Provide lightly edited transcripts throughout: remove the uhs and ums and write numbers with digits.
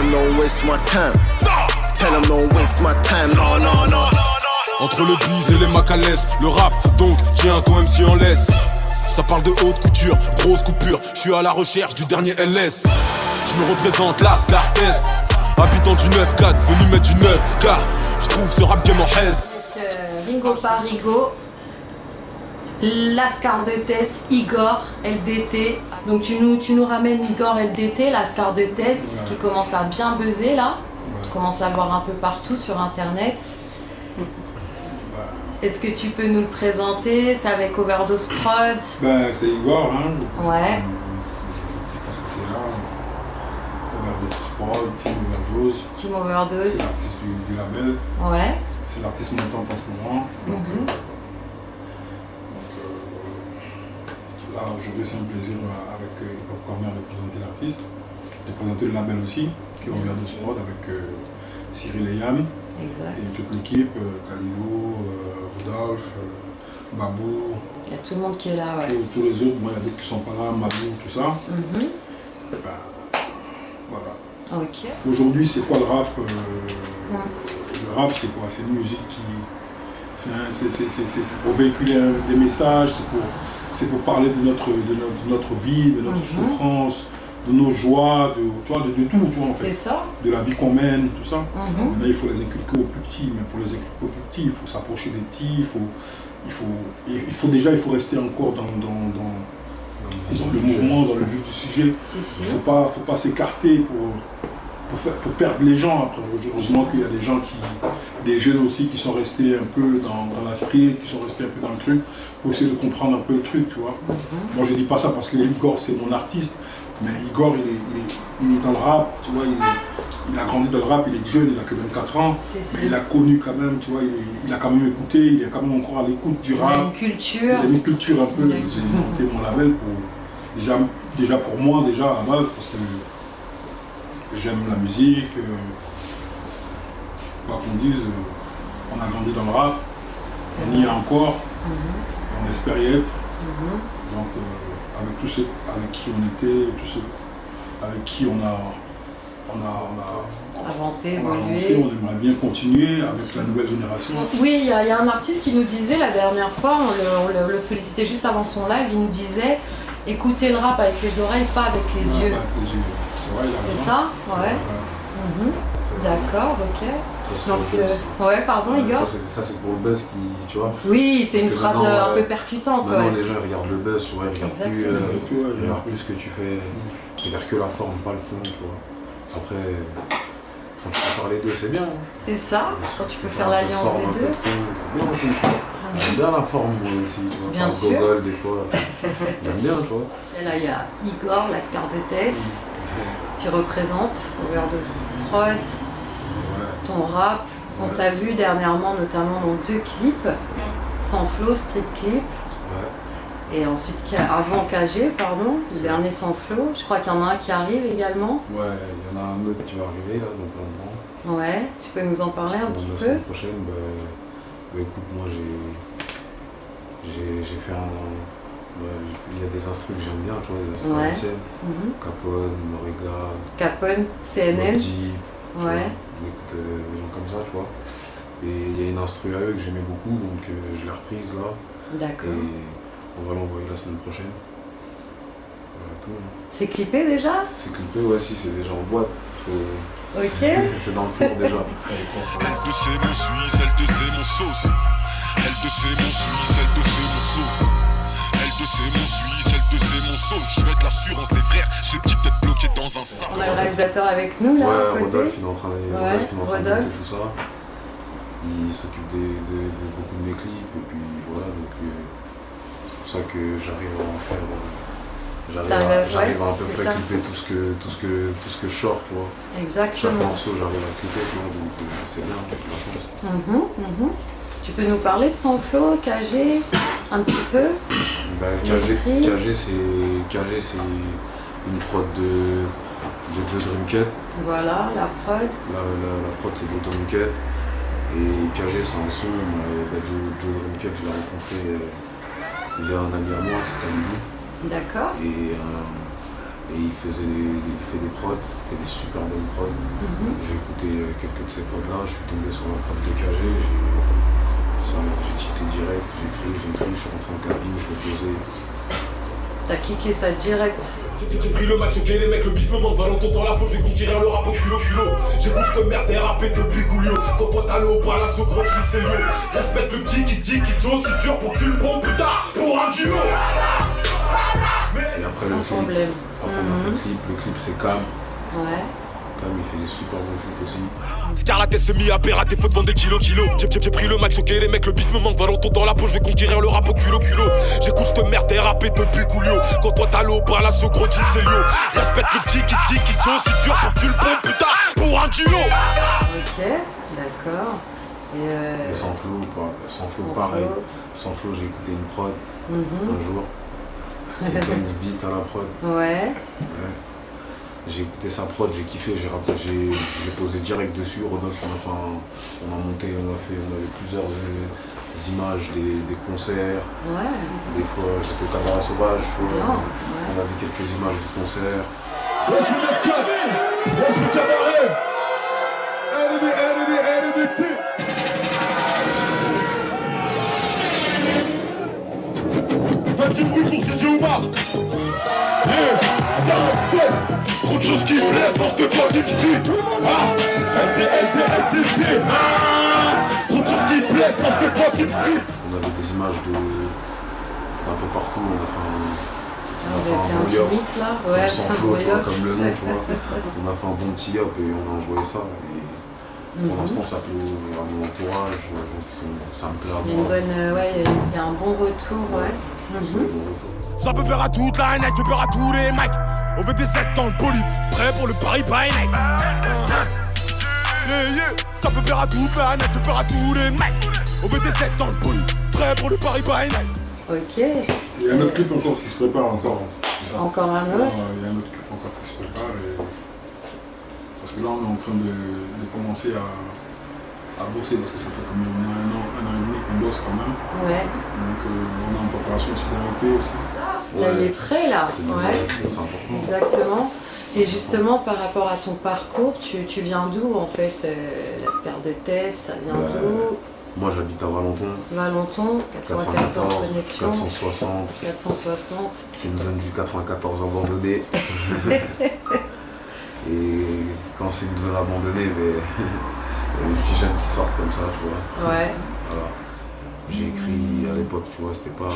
them don't waste my time. Tell them don't waste my time. No, no, no. Entre le bise et les macalès, le rap, donc tiens toi MC en laisse. Ça parle de haute couture, grosse coupure. Je suis à la recherche du dernier LS. Je me représente Lascartes, habitant du 9-4, venu mettre du 9K. Je trouve ce rap game en hesse. Ringo Parigo, Lascartes, Igor, LDT. Donc tu nous ramènes Igor LDT, Lascartes, qui commence à bien buzzer là. Tu commences à le voir un peu partout sur internet. Est-ce que tu peux nous le présenter? C'est avec Overdose Prod. C'est Igor, hein. Ouais. C'était là. Overdose Prod, Team Overdose. Team Overdose. C'est l'artiste du label. Ouais. C'est l'artiste montant en ce moment. Là, aujourd'hui, c'est un plaisir avec Hip Hop Corner de présenter l'artiste, de présenter le label aussi, qui est Overdose Prod avec Cyril et Yann. Exact. Et toute l'équipe, Khalilou, Rodolphe, Babou. Il y a tout le monde qui est là, ouais. Tous les autres, il y a d'autres qui sont pas là, Mabou, tout ça. Voilà. Ok. Aujourd'hui, c'est quoi le rap Le rap, c'est quoi? C'est une musique qui... C'est pour véhiculer des messages, c'est pour parler de notre vie, de notre souffrance, de nos joies, de tout, tu vois, en fait. C'est ça. De la vie qu'on mène, tout ça. Maintenant, il faut les inculquer aux plus petits, mais pour les inculquer aux plus petits, il faut s'approcher des petits, il faut rester encore dans le mouvement, dans le vif du sujet. Il ne faut pas s'écarter pour perdre les gens après. Heureusement qu'il y a des jeunes aussi qui sont restés un peu dans la street, qui sont restés un peu dans le truc, pour essayer de comprendre un peu le truc, tu vois. Moi je dis pas ça parce que Igor c'est mon artiste, mais Igor il est dans le rap, tu vois, il a grandi dans le rap, il est jeune, il a que 24 ans, mais il a connu quand même, tu vois, il a quand même écouté, il est quand même encore à l'écoute du rap. Il a une culture. Il a une culture un peu, j'ai monté mon label pour, déjà pour moi, déjà à la base, parce que j'aime la musique, quoi qu'on dise, on a grandi dans le rap, on y est encore, et on espère y être. Donc avec tous ceux avec qui on était, tous ceux avec qui on a avancé, évolué, on aimerait bien continuer avec la nouvelle génération. Oui, il y a un artiste qui nous disait la dernière fois, on le sollicitait juste avant son live, il nous disait écoutez le rap avec les oreilles, pas avec les yeux. Pas avec les yeux. C'est ça? Ouais. D'accord, ok. Donc, ouais, pardon, Igor. Ça, c'est pour le buzz qui, tu vois. Oui, c'est une phrase un peu percutante. Maintenant, les gens regardent le buzz, tu vois, ils regardent plus ce que tu fais. Ils regardent que la forme, pas le fond, tu vois. Après, quand tu peux faire les deux, c'est bien. C'est ça, quand tu peux faire l'alliance des deux. C'est bien aussi. J'aime bien la forme, moi aussi, tu vois. Bien sûr. Gogol, des fois. J'aime bien, tu vois. Et là, il y a Igor, Lascartes. Tu représentes Overdose Prod, ton rap. On t'a vu dernièrement, notamment dans 2 clips, Sans Flow, Street Clip. Et ensuite, avant KG, pardon, le dernier Sans Flow. Je crois qu'il y en a un qui arrive également. Ouais, il y en a un autre qui va arriver là, dans pas longtemps. Ouais, tu peux nous en parler un petit peu? La semaine prochaine, écoute, moi j'ai fait un... il y a des instrus que j'aime bien, tu vois, des instrus anciennes. Capone, Morega, Capone, CNL. Deep, ouais. On écoute des gens comme ça, tu vois. Et il y a une instru à eux que j'aimais beaucoup, donc je l'ai reprise là. D'accord. Et on va l'envoyer la semaine prochaine. Voilà tout. C'est clippé déjà? C'est clippé, ouais, si, c'est déjà en boîte. Ok. C'est dans le four déjà. Elle de c'est mon Suisse, elle de c'est mon sauce. Elle de c'est mon Suisse, elle de c'est mon sauce. Elle de c'est mon Suisse, elle de c'est mon sauce. Je veux de l'assurance des frères, ce type d'être bloqué dans un sac. On a le réalisateur avec nous là. Ouais, Rodolphe, il est en train de monter tout ça. Il s'occupe de beaucoup de mes clips et puis voilà, donc c'est pour ça que j'arrive à en faire. J'arrive à peu près clipper tout ce que je sors, tu vois. Exactement. Chaque morceau, j'arrive à clipper, tu vois, donc c'est bien, la chance. Tu peux nous parler de Sans Flow, KG, un petit peu? KG, c'est une prod de Joe Dreamcat. Voilà, la prod. La prod, c'est Joe Dreamcat. Et KG, c'est un son. Joe Dreamcat, je l'ai rencontré via un ami à moi, c'est Khalilou. D'accord. Et Et il fait des prods, il fait des super bonnes prods. J'ai écouté quelques de ces prods-là, je suis tombé sur la prod de KG, j'ai cheaté direct, j'ai écrit, je suis rentré en cabine, je l'ai posé. T'as kické ça direct. J'ai pris le match, ok les mecs, le bif me manque, Valentin dans la peau, je vais conquérir le rap au culot. J'écoute cette merde et rapper depuis Goulio. Quand toi t'as le haut par la socrante, c'est lion. Respecte le petit qui dit qu'il joue, c'est dur pour que tu le prends plus tard pour un duo. Et après Sans problème. Après on a fait le clip c'est Cam. Ouais. Cam il fait des super bons clips aussi. Scarlett s'est mis à perdre à défaut de vendre des kilos. J'ai pris le max, ok les mecs, le bif me manque, Valentin dans la peau, je vais conquérir le rap au culot. J'écoute cette merde et rapper depuis Goulio. Quand toi t'as l'eau par la socrante, c'est lion. Respecte le petit qui dit qu'il joue, c'est dur pour que tu le prends plus tard pour un duo. Ok, d'accord. Et sans flow pareil. Sans flow j'ai écouté une prod un jour. C'est Ben's beat à la prod. Ouais. J'ai écouté sa prod, j'ai kiffé, j'ai posé direct dessus. Rodolphe, on a monté, on avait plusieurs images des concerts. Ouais. Des fois j'étais au Cabaret Sauvage, on a vu quelques images du concert. Ouais, je le Cabaret. Faites du bruit pour DJ Oumar. Trop de choses qui me blessent dans ce fucking street. LD. Trop de choses qui me blessent dans ce fucking street. On avait des images d'un peu partout, on a fait un petit mix là. Ouais, sans flow, tu vois, comme le nom, tu vois. On a fait un bon petit up et on a envoyé ça. Et pour l'instant, ça plaît à mon entourage, ça me plaît à moi. Il y a un bon retour, ouais. C'est un bon retour. Ça peut plaire à toute la night, peut plaire à tous les mecs. On veut des 7 dans le poli, prêt pour le Paris by night. Ça peut plaire à toute la night, peut plaire à tous les mecs. On veut des 7 dans le poli, prêt pour le Paris by night. Ok. Il y a un autre clip encore qui se prépare encore. Encore un autre. Il y a un autre clip encore qui se prépare. Parce que là on est en train de commencer à bosser parce que ça fait comme un an et demi qu'on bosse quand même. Ouais. Donc on est en préparation aussi d'un EP aussi. Là, il est prêt là. C'est important. Exactement. Et justement, par rapport à ton parcours, tu viens d'où en fait la Scarlett, ça vient d'où? Moi j'habite à Valenton. Valenton, 94 connexion. 460. 460. C'est une zone du 94 abandonnée. Et quand c'est une zone abandonnée, mais il y a des petits jeunes qui sortent comme ça, tu vois. Ouais. Voilà. J'ai écrit à l'époque, tu vois, c'était pas.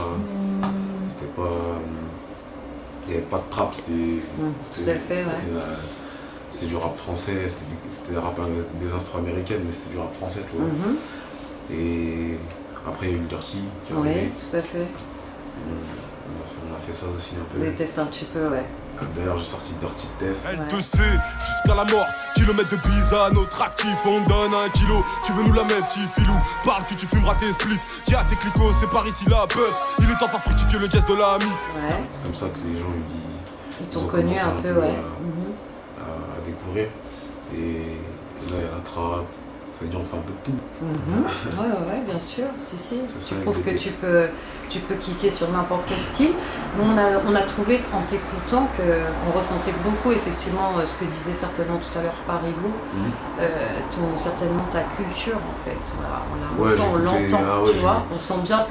Il n'y avait pas de trap, c'est du rap français, c'était des instruments américaines, mais c'était du rap français, tu vois. Et après il y a eu le Dirty qui est arrivé. Oui, tout à fait. On a fait ça aussi un peu. Des tests un petit peu, ouais. D'ailleurs j'ai sorti Dirty Test. Elle te sait jusqu'à la mort. Kilomètres de pizza, notre actif, on donne 1 kilo. Tu veux nous la mettre, petit filou. Parle que tu fumeras tes spliffs. Tiens tes clicots, c'est par ici la bœuf. Il est temps de faire fructifier le geste de la mif. Ouais. C'est comme ça que les gens ils t'ont connu un peu, ouais. À découvrir. Et là il y a la trappe. C'est-à-dire on fait un peu de tout. Ouais, bien sûr. Si. Tu prouves que tu peux kicker sur n'importe quel style. Nous, on a trouvé en t'écoutant qu'on ressentait beaucoup effectivement ce que disait certainement tout à l'heure Parigo, certainement ta culture en fait. Voilà, on la ressent, on l'entend, tu vois. On sent bien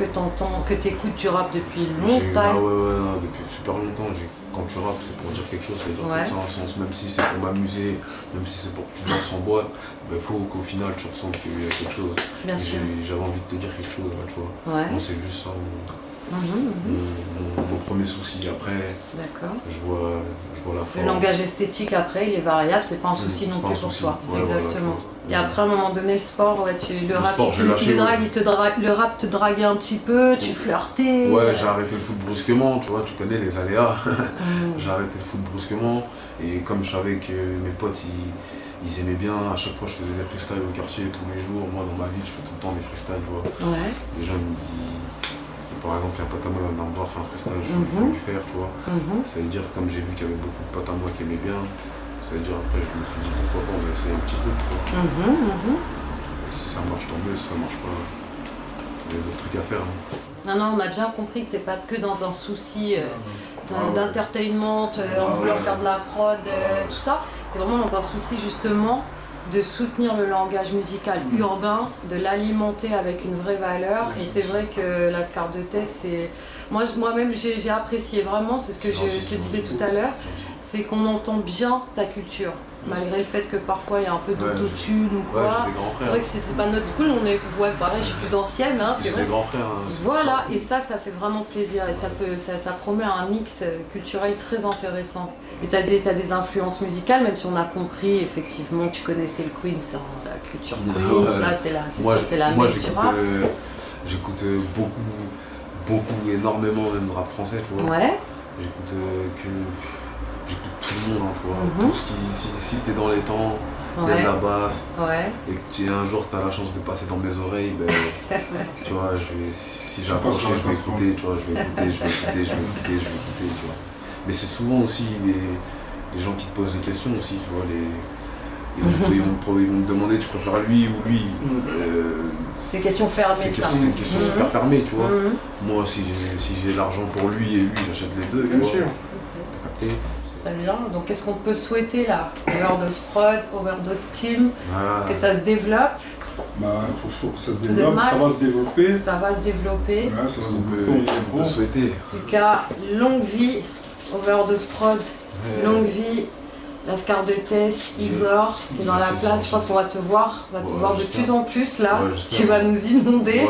que t'écoutes du rap depuis longtemps. Non, depuis super longtemps. Quand tu rappes, c'est pour dire quelque chose, c'est-à-dire que ça a un sens, même si c'est pour m'amuser, même si c'est pour que tu danses en boîte, il faut qu'au final tu ressentes qu'il y a quelque chose. Bien sûr. J'avais envie de te dire quelque chose, là, tu vois. Ouais. Moi, c'est juste ça mon premier souci. Après, d'accord. Je vois la forme. Le langage esthétique, après, il est variable, c'est pas un souci non plus pour toi. Ouais, exactement. Voilà, et après, à un moment donné, le sport, le rap te draguait un petit peu, tu flirtais. Ouais, j'ai arrêté le foot brusquement, tu vois, tu connais les aléas. J'ai arrêté le foot brusquement. Et comme je savais que mes potes, ils aimaient bien, à chaque fois je faisais des freestyles au quartier tous les jours. Moi, dans ma ville, je fais tout le temps des freestyles, tu vois. Ouais. Les gens me disent, par exemple, il y a un pote à moi qui va me voir faire un freestyle, je vais lui faire, tu vois. Ça veut dire, comme j'ai vu qu'il y avait beaucoup de potes à moi qui aimaient bien, ça veut dire après, je me suis dit, pourquoi pas, on va essayer un petit truc, tu vois. Et si ça marche, tant mieux, si ça marche pas, il y a des autres trucs à faire. Non, on a bien compris que t'es pas que dans un souci d'entertainment, en voulant faire de la prod, tout ça. T'es vraiment dans un souci justement de soutenir le langage musical urbain, de l'alimenter avec une vraie valeur. Et c'est vrai que la Scar de Test, c'est... Moi-même, j'ai apprécié vraiment, c'est ce que je te disais tout à l'heure, c'est qu'on entend bien ta culture. Malgré le fait que parfois il y a un peu d'autotune ou quoi. C'est vrai que c'est pas notre school, on est, pareil, je suis plus ancienne, hein, c'est vrai. Des grands frères. Voilà, et ça fait vraiment plaisir et ça promet un mix culturel très intéressant. Et t'as des influences musicales, même si on a compris, effectivement, tu connaissais le Queen, c'est la culture Queen, ça c'est la moi j'écoute énormément même de rap français, tu vois. Ouais. J'écoute tout le monde, hein, tu vois. Tout ce qui, si t'es dans les temps, il y a de la basse, et que un jour t'as la chance de passer dans mes oreilles, ben, tu vois, si j'approche, je vais écouter, tu vois, je vais écouter, tu vois. Mais c'est souvent aussi les gens qui te posent des questions aussi, tu vois, ils vont me demander tu préfères lui ou lui. C'est une question fermée. C'est une question super fermée, tu vois. Moi, si j'ai l'argent pour lui et lui, j'achète les deux, tu vois. Bien sûr. Très bien. Donc, qu'est-ce qu'on peut souhaiter là? Overdose Prod, Overdose Team, que ça se développe. Faut que ça se développe, ça va se développer. Ça va se développer. Ouais, c'est ce qu'on peut souhaiter. En tout cas, longue vie, Overdose Prod, longue vie, la Scar de Tess, Igor, qui est dans la place. Je pense qu'on va te voir, de plus en plus là. Tu vas nous inonder.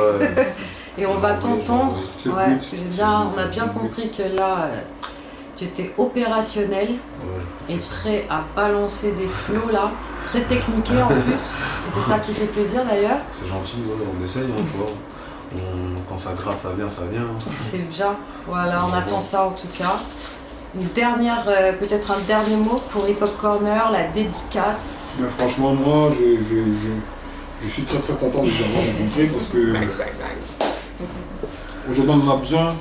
Et on va t'entendre. On a bien compris que là, tu étais opérationnel et prêt à balancer des flots là, très techniqués en plus. Et c'est ça qui fait plaisir d'ailleurs. C'est gentil, on essaye, hein, tu vois. Quand ça gratte, ça vient. C'est bien. Voilà, on attend ça en tout cas. Une dernière, peut-être un dernier mot pour Hip Hop Corner, la dédicace. Mais franchement, moi, je suis très très content de vous avoir rencontré parce que aujourd'hui on en a besoin.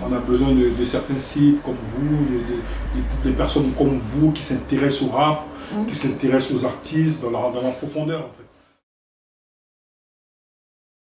On a besoin de certains sites comme vous, des personnes comme vous qui s'intéressent au rap, qui s'intéressent aux artistes dans la profondeur en fait.